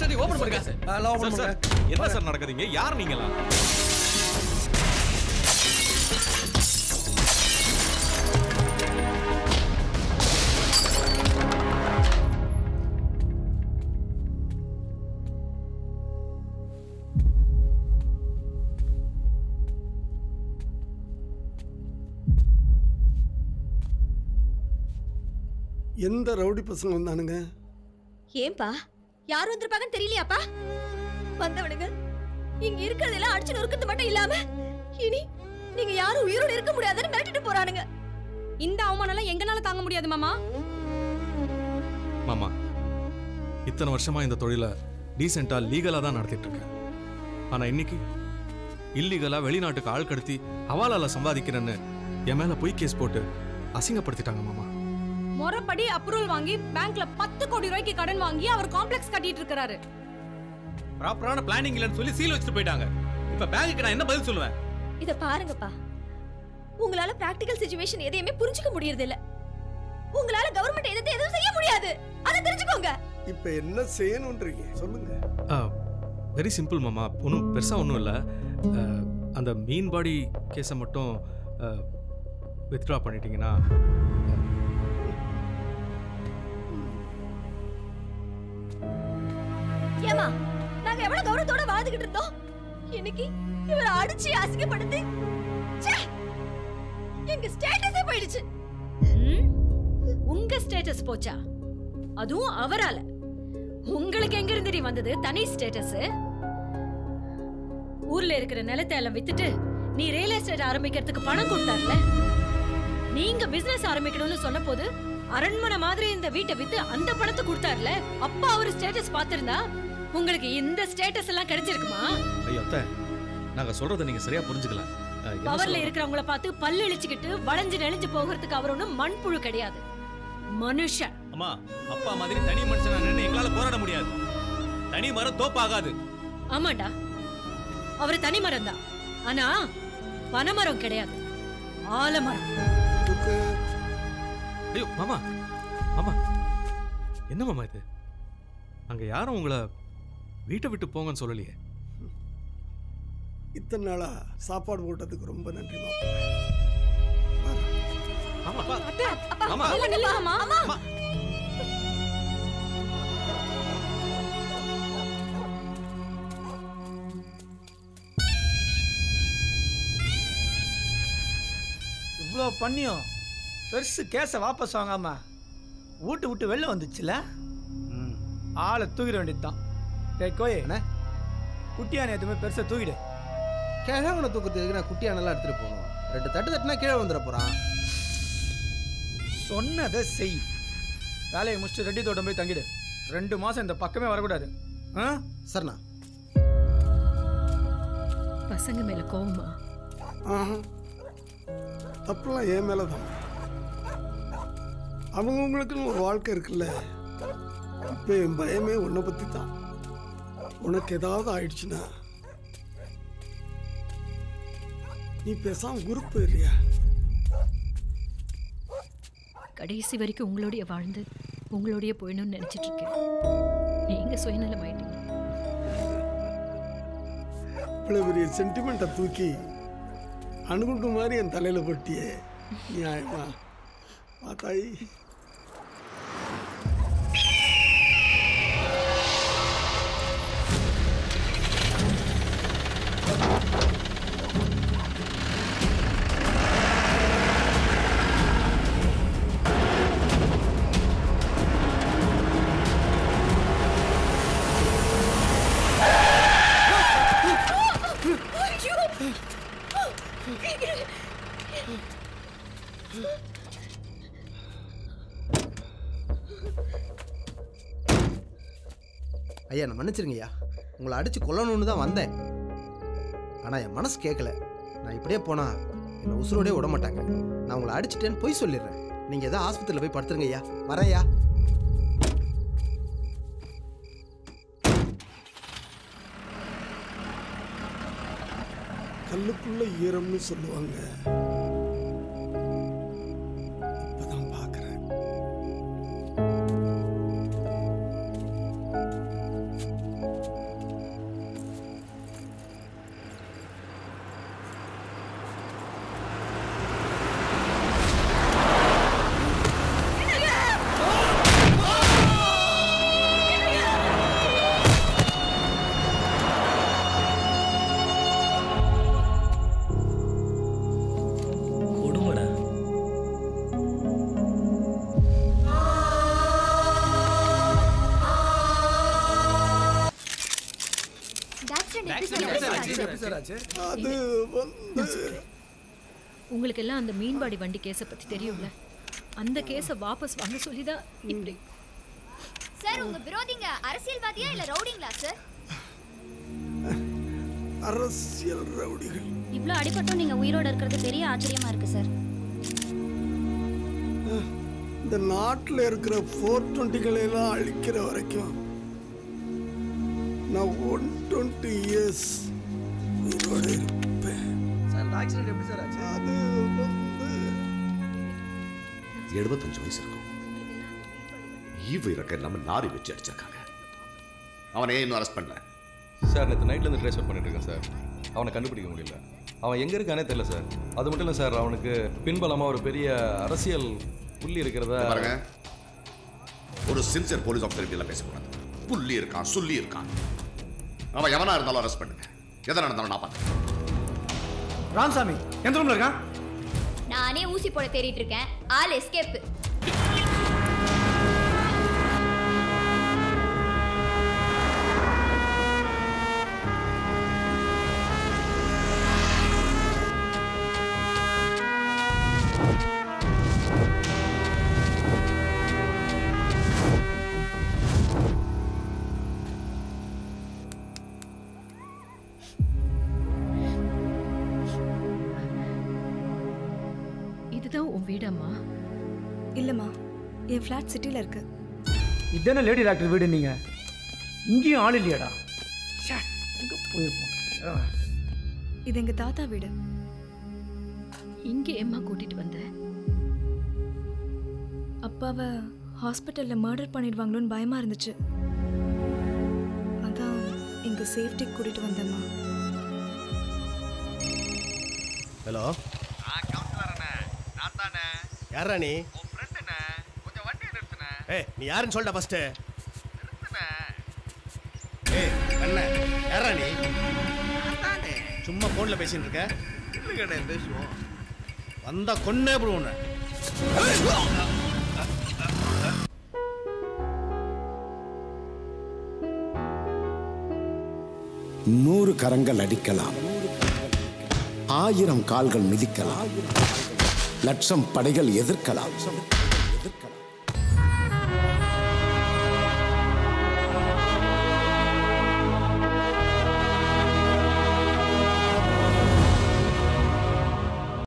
Sir open பண்ணுங்க sir. Open பண்ணுங்க. என்ன சார் நடக்குதுங்க? யார் நீங்களா? எந்த ரவுடி பசங்க வந்தானுங்க? ஏன்பா யார் வந்திருப்பாங்கன்னு தெரியலையாப்பா? வந்தவனுங்க இங்க இருக்கிறதெல்லாம் அடிச்சு நொறுக்கிறது மட்டும் இல்லாம இனி நீங்க யாரும் உயிரோட இருக்க முடியாதுன்னு மிரட்டிட்டு போறானுங்க. இந்த அவமானம் எங்கனால தாங்க முடியாது மாமா. மாமா, இத்தனை வருஷமா இந்த தொழிலை டீசெண்டா லீகலா தான் நடத்திட்டு இருக்கேன். ஆனா இன்னைக்கு இல்லீகலா வெளிநாட்டுக்கு ஆள் கடத்தி ஹவாலால சம்பாதிக்கிறேன்னு என் மேல பொய் கேஸ் போட்டு அசிங்கப்படுத்திட்டாங்க மாமா. முறைப்படி அப்ரூவல் வாங்கி பேங்க்ல 10 கோடி ரூபாய்க்கு கடன் வாங்கி அவர் காம்ப்ளெக்ஸ் கட்டிட்டு இருக்காரு. ப்ராப்பரான பிளானிங் இல்லன்னு சொல்லி சீல் வச்சிட்டு போயிட்டாங்க. இப்ப பேங்க்குக்கு நான் என்ன பதில் சொல்லுவேன்? இத பாருங்கப்பா, உங்களால பிராக்டிகல் சிச்சுவேஷன் எதையுமே புரிஞ்சுக்க முடியறது இல்ல. உங்களால கவர்மெண்ட் எதுவும் செய்ய முடியாது. அத தெரிஞ்சுக்கோங்க. இப்ப என்ன செய்யணும்ன்றீங்க சொல்லுங்க. வெரி சிம்பிள் மாமா, ஒன்றும் பெருசா ஒன்றும் இல்லை. அந்த மீன் பாடி கேஸை மட்டும் வித்ட்ரா பண்ணிட்டீங்கன்னா. ஏமா நாங்க எவ்வளவு கௌரவத்தோட வாழ்ந்துகிட்டு இருந்தோம், இன்னைக்கு இவரை அடிச்சு அசிங்கப்படுத்தி எங்க ஸ்டேட்டஸே போயிடுச்சு. உங்க ஸ்டேட்டஸ் போச்சா? அதுவும் அவரால. உங்களுக்கு எங்க இருந்து வந்தது தனி ஸ்டேட்டஸ்? ஊர்ல இருக்கிற நிலத்தை எல்லாம் வித்துட்டு நீ ரியல் எஸ்டேட் ஆரம்பிக்கிறதுக்கு பணம் கொடுத்தார்ல. நீங்க பிசினஸ் ஆரம்பிக்கணும்னு சொன்ன போது அரண்மனை மாதிரி இந்த வீட்டை வித்து அந்த பணத்தை கொடுத்தார்ல. அப்ப அவர் ஸ்டேட்டஸ் பாத்திருந்தா உங்களுக்கு இந்த ஸ்டேட்டஸ் எல்லாம் கிடைச்சிருக்குமா? ஐயோ அத்தை, நாங்க சொல்றதை நீங்க சரியா புரிஞ்சுக்கல. பவர்ல இருக்கிறவங்கள பார்த்து பல்லு இழிச்சுக்கிட்டு வளைஞ்சு நெளிஞ்சு போகிறதுக்கு அவர் ஒண்ணும் மண்புழு கிடையாது, மனுஷன். அம்மா, அப்பா மாதிரி தனி மனுஷனா நின்னு எங்களால போராட முடியாது. தனி மரம் தோப்பாகாது. ஆமாண்டா, அவரு தனி மரம் தான். ஆனா பனைமரம் கிடையாது, ஆலமரம். ஐயோ மாமா, மாமா என்ன மாமா இது? அங்க யாரும் உங்களை வீட்டை விட்டு போங்கன்னு சொல்லலையே. இத்தனை நாளா சாப்பாடு போட்டதுக்கு ரொம்ப நன்றி மாமா. இவ்வளோ பண்ணியும் பெருசு கேஸை வாபஸ் வாங்காம வீட்டு விட்டு வெளில வந்துச்சுல, ஆளை தூக்கிட வேண்டியதுதான். கோயே குட்டியான எதுவுமே பெருசா தூக்கிடு. கிழவனை தூக்கத்துக்கு நான் குட்டியானெல்லாம் எடுத்துட்டு போகணும். 2 தட்டு தட்டுனா கீழே வந்துட போறான். சொன்னதை செய். வேலையை முடிச்சுட்டு ரெட்டி தோட்டம் போய் தங்கிடு. 2 மாசம் இந்த பக்கமே வரக்கூடாது. சரிண்ணா. பசங்க மேல கோவமா? தப்புலாம் என் மேலதான். அவங்கவுங்களுக்குன்னு ஒரு வாழ்க்கை இருக்குல்ல. இப்ப என் பயமே உன்னை பத்தி தான். உனக்கு ஏதாவது ஆயிடுச்சுன்னா நீ பேசாம ஊருக்கு போயிடுறியா? கடைசி வரைக்கும் உங்களோடைய வாழ்ந்து உங்களோடைய போயிடணும்னு நினைச்சிட்டு இருக்கேன். நீங்க சுயநலமாயிட்டீங்க. இவ்வளவு பெரிய சென்டிமெண்ட்டை தூக்கி அணுகுண்டு மாதிரி என் தலையில பட்டியே, நியாயமா? தாய் ஐயா, நான் மன்னிச்சிருங்கய்யா. உங்களை அடிச்சு கொல்லணும்னு தான் வந்தேன். ஆனால் என் மனசு கேட்கல. நான் இப்படியே போனா என்னை உசுரோடே விட மாட்டாங்க. நான் உங்களை அடிச்சுட்டேன்னு போய் சொல்லிடுறேன். நீங்கள் எதாவது ஆஸ்பத்திரியில் போய் படுத்துருங்க ஐயா. வரேன்யா. கல்லுக்குள்ள ஈரம்னு சொல்லுவாங்க. இப்பதான் பார்க்கிறேன். அது வந்து உங்களுக்கு எல்லாம் அந்த மீன்பாடி வண்டி கேஸை பத்தி தெரியும்ல, அந்த கேஸை வாபஸ் வாங்க சொல்லிதான் இப்படி. சார் உங்க விரோதிங்க அரசியல்வாதியா இல்ல ரவுடிங்களா சார்? அரசியல் ரவுடிகள். இவ்ளோ அடிபட்டும் நீங்க உயிரோட இருக்கிறது பெரிய ஆச்சரியமா இருக்கு சார். இந்த நாட்டில் இருக்கிற 420களை எல்லாம் அழிக்கிற வரைக்கும் நான் 120 இயர்ஸ் உயிரோட இருப்பேன். ஆக்சிடென்ட் எப்படி சார் ஆச்சு? அது வந்து 75 வயசு இருக்கும். ஈவு இறக்க இல்லாம லாரி வச்சு அடிச்சிருக்காங்க. அவனே இன்னும் அரெஸ்ட் பண்ணல சார். நேற்று நைட்லேருந்து ட்ரேஸ் அவுட் பண்ணிட்டு இருக்கேன் சார். அவனை கண்டுபிடிக்க முடியல. அவன் எங்கே இருக்கானே தெரியல சார். அது மட்டும் இல்லை சார், அவனுக்கு பின்பலமாக ஒரு பெரிய அரசியல் புள்ளி இருக்கிறதா பாருங்க. ஒரு சின்சியர் போலீஸ் ஆஃபீஸர் இப்படி எல்லாம் பேசக்கூடாது. புள்ளி இருக்கான், சொல்லி இருக்கான். அவன் எவனா இருந்தாலும் அரெஸ்ட் பண்ணுங்க. எதை நடந்தாலும் நான் பார்த்துக்கிறேன். ராமசாமி எந்த ரூம்ல இருக்கான்? நானே ஊசி போட தேடிட்டு இருக்கேன். All escape. இதுதான் உன் வீடம்மா? இல்லைம்மா, என் ஃப்ளாட் சிட்டியில் இருக்கு. இதானே லேடி டாக்டர் வீடு. நீங்க இங்கேயும் ஆள் இல்லையாடா? எங்க போயிருப்போம். இது எங்கள் தாத்தா வீடு. இங்கே ஏம்மா கூட்டிட்டு வந்த? அப்பாவை ஹாஸ்பிட்டலில் மர்டர் பண்ணிடுவாங்களோன்னு பயமாக இருந்துச்சு. அதான் இங்கே சேஃப்டிக்கு கூட்டிகிட்டு வந்தேம்மா. ஹலோ, யாரா நீ? ஏய், நீ யாருன்னு சொல்லிட்ட ஃபர்ஸ்ட். ஏய் அண்ணா, யாரா நீ? சும்மா போன்ல பேசிட்டு இருக்க? பேசுவோம். வந்தா கொன்னே போடுவோம். நூறு கரங்கள் அடிக்கலாம், 1000 கால்கள் மிதிக்கலாம், 1,00,000 படைகள் எதிர்க்கலாம்.